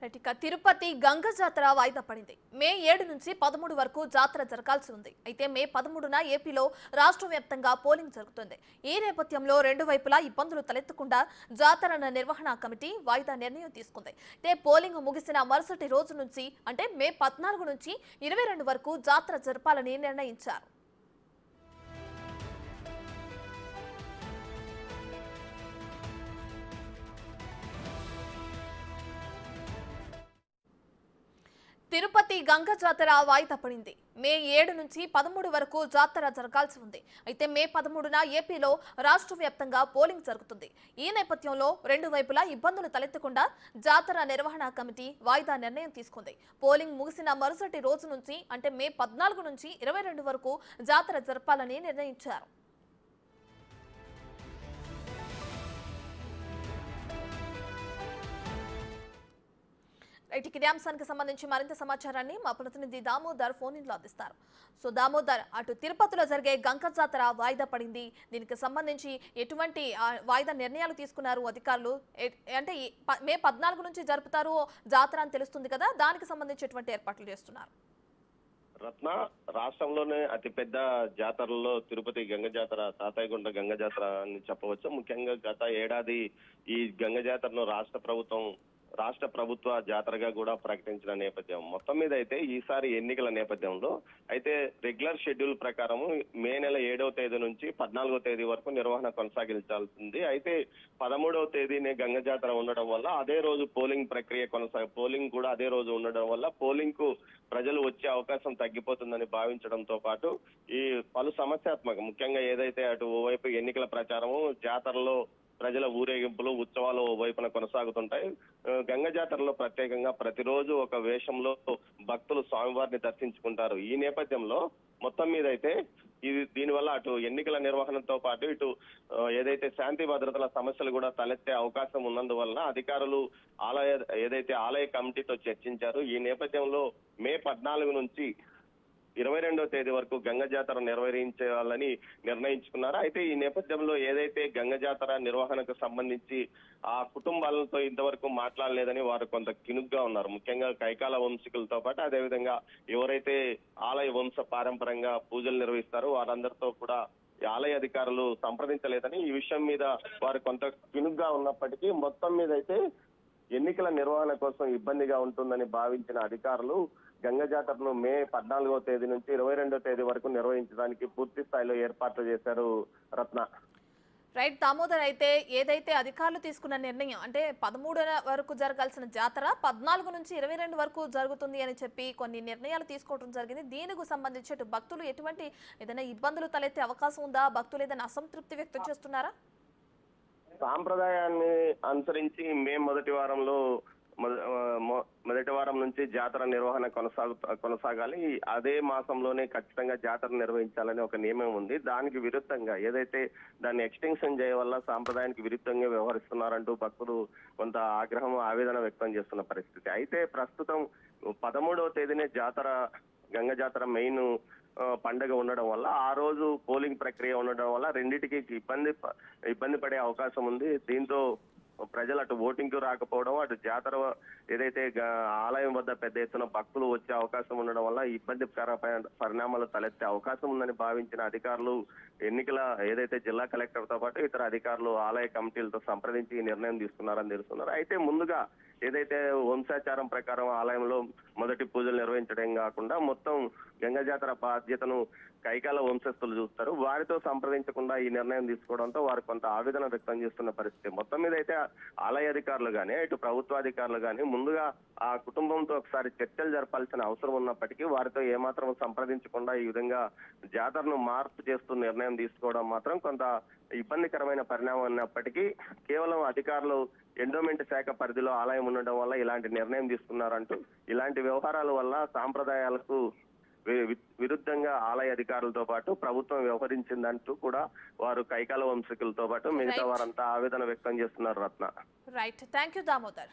ఇక తిరుపతి గంగ జాతర వాయిదా పడింది. మే 7 నుంచి 13 వరకు జాతర జరగాల్సి ఉంది. అయితే మే 13న ఏపీలో రాష్ట్ర వ్యాప్తంగా పోలింగ్ జరుగుతుంది. ఈ నేపథ్యంలో రెండు వైపులా ఇబ్బందులు తలెత్తకుండా జాతర నిర్వహణ కమిటీ వాయిదా నిర్ణయం తీసుకుంది. అయితే పోలింగ్ ముగిసిన మరుసటి రోజు నుంచి అంటే మే 14 నుంచి 22 వరకు జాతర జరపాలని నిర్ణయించారు. తిరుపతి గంగ జాతర వాయిదా పడింది. మే 7 నుంచి 13 వరకు జాతర జరగాల్సి ఉంది. అయితే మే 13న ఏపీలో రాష్ట్ర వ్యాప్తంగా పోలింగ్ జరుగుతుంది. ఈ నేపథ్యంలో రెండు వైపులా ఇబ్బందులు తలెత్తకుండా జాతర నిర్వహణ కమిటీ వాయిదా నిర్ణయం తీసుకుంది. పోలింగ్ ముగిసిన మరుసటి రోజు నుంచి అంటే మే 14 నుంచి 22 వరకు జాతర జరపాలని నిర్ణయించారు. ఇదే అంశానికి సంబంధించి మరింత సమాచారాన్ని మా ప్రతినిధి దామోదర్ ఫోన్ ఇన్ లో అందిస్తారు. సో దామోదర్, అటు తిరుపతిలో జరిగే గంగ జాతర వాయిదా పడింది. దీనికి సంబంధించి ఎటువంటి వాయిదా నిర్ణయాలు తీసుకున్నారు అధికారులు? అంటే మే 14 నుంచి జరుపుతారు జాతర అని తెలుస్తుంది కదా, దానికి సంబంధించి ఎటువంటి ఏర్పాట్లు చేస్తున్నారు? రత్న, రాష్ట్రంలోనే అతిపెద్ద జాతరల్లో తిరుపతి గంగ జాతర, తాతయ్యగుంట గంగ జాతర అని చెప్పవచ్చు. ముఖ్యంగా గత ఏడాది ఈ గంగ జాతరను రాష్ట్ర ప్రభుత్వ జాతరగా కూడా ప్రకటించిన నేపథ్యం. మొత్తం మీద అయితే ఈసారి ఎన్నికల నేపథ్యంలో అయితే రెగ్యులర్ షెడ్యూల్ ప్రకారం మే నెల 7వ తేదీ నుంచి 14వ తేదీ వరకు నిర్వహణ కొనసాగించాల్సింది. అయితే 13వ తేదీనే గంగ జాతర ఉండడం వల్ల అదే రోజు పోలింగ్ ప్రక్రియ పోలింగ్ కూడా అదే రోజు ఉండడం వల్ల పోలింగ్ కు ప్రజలు వచ్చే అవకాశం తగ్గిపోతుందని భావించడంతో పాటు ఈ పలు సమస్యాత్మక, ముఖ్యంగా ఏదైతే అటు ఓవైపు ఎన్నికల ప్రచారము, జాతరలో ప్రజల ఊరేగింపులు, ఉత్సవాలు వైపున కొనసాగుతుంటాయి. గంగ జాతరలో ప్రత్యేకంగా ప్రతిరోజు ఒక వేషంలో భక్తులు స్వామివారిని దర్శించుకుంటారు. ఈ నేపథ్యంలో మొత్తం మీద అయితే దీనివల్ల అటు ఎన్నికల నిర్వహణతో పాటు ఇటు ఏదైతే శాంతి భద్రతల సమస్యలు కూడా తలెత్తే అవకాశం ఉన్నందువలన అధికారులు ఆలయ కమిటీతో చర్చించారు. ఈ నేపథ్యంలో మే 14 నుంచి 22వ తేదీ వరకు గంగ జాతర నిర్వహించాలని నిర్ణయించుకున్నారు. అయితే ఈ నేపథ్యంలో ఏదైతే గంగ జాతర నిర్వహణకు సంబంధించి ఆ కుటుంబాలతో ఇంతవరకు మాట్లాడలేదని వారు కొంత కినుగ్గా ఉన్నారు. ముఖ్యంగా కైకాల వంశీకులతో పాటు అదేవిధంగా ఎవరైతే ఆలయ వంశ పారంపరంగా పూజలు నిర్వహిస్తారో వారందరితో కూడా ఆలయ అధికారులు సంప్రదించలేదని, ఈ విషయం మీద వారు కొంత కినుగ్గా ఉన్నప్పటికీ మొత్తం మీద అయితే ఎన్నికల నిర్వహణ కోసం ఇబ్బందిగా ఉంటుందని భావించిన అధికారులు గంగ జాతరను మే 14వ తేదీ నుంచి 22వ తేదీ వరకు నిర్వహించడానికి పూర్తి స్థాయిలో ఏర్పాట్లు చేశారు. రత్న, రైట్ దామోదర్, అయితే ఏదైతే అధికారులు తీసుకున్న నిర్ణయం అంటే 13 వరకు జరగాల్సిన జాతర 14 నుంచి 22 వరకు జరుగుతుంది అని చెప్పి కొన్ని నిర్ణయాలు తీసుకోవడం జరిగింది. దీనికి సంబంధించి భక్తులు ఎటువంటి ఏదైనా ఇబ్బందులు తలెత్తే అవకాశం ఉందా? భక్తులు ఏదైనా అసంతృప్తి వ్యక్తం చేస్తున్నారా? సాంప్రదాయాన్ని అనుసరించి మే మొదటి వారం నుంచి జాతర నిర్వహణ కొనసాగాలి. అదే మాసంలోనే ఖచ్చితంగా జాతర నిర్వహించాలని ఒక నియమం ఉంది. దానికి విరుద్ధంగా ఏదైతే దాన్ని ఎక్స్టెన్షన్ చేయడం వల్ల సాంప్రదాయానికి విరుద్ధంగా వ్యవహరిస్తున్నారంటూ భక్తులు కొంత ఆగ్రహం, ఆవేదన వ్యక్తం చేస్తున్న పరిస్థితి. అయితే ప్రస్తుతం 13వ తేదీనే గంగ జాతర మెయిన్ పండుగ ఉండడం వల్ల ఆ రోజు పోలింగ్ ప్రక్రియ ఉండడం వల్ల రెండింటికి ఇబ్బంది పడే అవకాశం ఉంది. దీంతో ప్రజలు అటు ఓటింగ్ కు రాకపోవడం, అటు జాతర ఏదైతే ఆలయం వద్ద పెద్ద ఎత్తున భక్తులు వచ్చే అవకాశం ఉండడం వల్ల ఇబ్బందికరమైన పరిణామాలు తలెత్తే అవకాశం ఉందని భావించిన అధికారులు ఎన్నికల ఏదైతే జిల్లా కలెక్టర్ తో పాటు ఇతర అధికారులు ఆలయ కమిటీలతో సంప్రదించి ఈ నిర్ణయం తీసుకున్నారని తెలుస్తున్నారు. అయితే ముందుగా ఏదైతే వంశాచారం ప్రకారం ఆలయంలో మొదటి పూజలు నిర్వహించడం కాకుండా మొత్తం గంగ జాతర బాధ్యతను కైకాల వంశస్థులు చూస్తారు. వారితో సంప్రదించకుండా ఈ నిర్ణయం తీసుకోవడంతో వారు కొంత ఆవేదన వ్యక్తం చేస్తున్న పరిస్థితి. మొత్తం మీద అయితే ఆలయ అధికారులు గానీ ఇటు ప్రభుత్వ అధికారులు గానీ ముందుగా ఆ కుటుంబంతో ఒకసారి చర్చలు జరపాల్సిన అవసరం ఉన్నప్పటికీ వారితో ఏమాత్రం సంప్రదించకుండా ఈ విధంగా జాతరను మార్పు చేస్తూ నిర్ణయం తీసుకోవడం మాత్రం కొంత ఇబ్బందికరమైన పరిణామం ఉన్నప్పటికీ కేవలం అధికారులు ఎండోమెంట్ శాఖ పరిధిలో ఆలయం ఉండడం వల్ల ఇలాంటి నిర్ణయం తీసుకున్నారంటూ, ఇలాంటి వ్యవహారాల వల్ల సాంప్రదాయాలకు విరుద్ధంగా ఆలయ అధికారులతో పాటు ప్రభుత్వం వ్యవహరించిందంటూ కూడా వారు కైకాల వంశీకులతో పాటు మిగతా వారంతా ఆవేదన వ్యక్తం చేస్తున్నారు. రత్న, రైట్, థ్యాంక్ యూ దామోదర్.